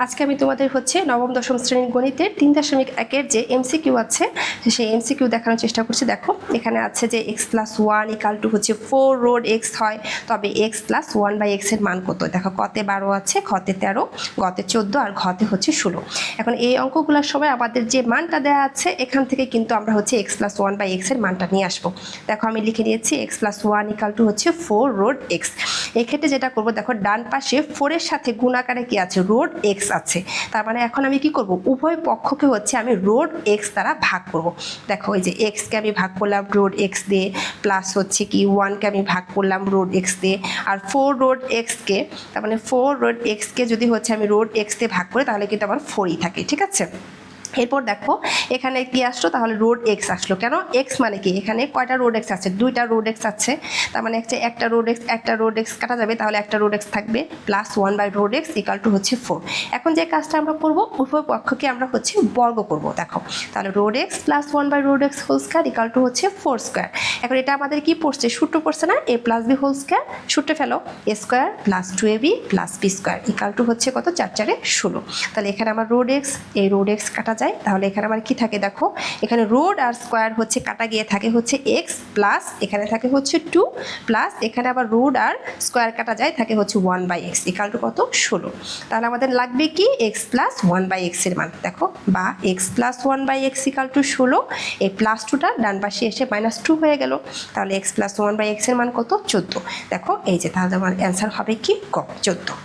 আজকে আমি তোমাদের হচ্ছে নবম দশম শ্রেণীর গণিতের 3.1 যে এমসিকিউ আছে সেই এমসিকিউ দেখানোর চেষ্টা করছি। দেখো এখানে আছে যে x+1 = হচ্ছে 4 রোড x হয়, তবে x+1/x এর মান কত? দেখো কতে 12 আছে, খতে 13, গতে 14 আর ঘতে হচ্ছে 16। এখন এই অঙ্কগুলোর সময় আমাদের যে মানটা দেওয়া আছে এখান থেকে কিন্তু আমরা হচ্ছে x+1/x এর মানটা নিয়ে আসবো। দেখো আমি লিখে নিয়েছি x+1 = হচ্ছে 4 রোড x। এক্ষেত্রে যেটা করব, দেখো ডান পাশে 4 এর সাথে গুণ আকারে কি আছে? রোড x আছে। তার মানে এখন আমি কি করব? উভয় পক্ষকে হচ্ছে আমি রোড x দ্বারা ভাগ করব। দেখো এই যে x কে আমি ভাগ করলাম রোড x দিয়ে, প্লাস হচ্ছে কি 1 কে আমি ভাগ করলাম রোড x দিয়ে, আর 4 রোড x কে, তার মানে 4 রোড x কে যদি হচ্ছে আমি রোড x দিয়ে ভাগ করি তাহলে কিন্তু আমার 4ই থাকে। ঠিক আছে, এরপর দেখো এখানে কি আসলো? তাহলে রোড x আসলো। কেন? x মানে কি? এখানে কয়টা রোড x আছে? 2টা রোড x আছে। তার মানে একটা রোড x কাটা যাবে, তাহলে একটা রোড x থাকবে, প্লাস 1/রোড x = হচ্ছে 4। এখন যে কাজটা আমরা করব, উভয় পক্ষকে আমরা হচ্ছে বর্গ করব। দেখো তাহলে রোড x প্লাস 1/রোড x হোল স্কয়ার = হচ্ছে 4 স্কয়ার। এখন এটা আমাদের কি পড়ছে? সূত্র পড়ছে না? a + b whole square. সূত্রে ফেলো, a square plus 2ab plus b square = হচ্ছে কত? 4 4 16। তাহলে এখানে আমার রোড x, এই রোড x কাটা যায়, তাহলে এখানে আমার কি থাকে? দেখো এখানে রোড আর স্কয়ার হচ্ছে কাটা গিয়ে থাকে হচ্ছে x, প্লাস এখানে থাকে হচ্ছে 2, প্লাস এখানে আবার রোড আর স্কয়ার কাটা যায় থাকে হচ্ছে 1/x = কত? 16। তাহলে আমাদের লাগবে কি? x+1/x এর মান। দেখো বা x+1/x = 16, এই প্লাস 2টা ডান পাশে এসে -2 হয়ে গেল, তাহলে x+1/x এর মান কত? 14। দেখো এই যে, তাহলে আমার অ্যান্সার হবে কি? ক 14।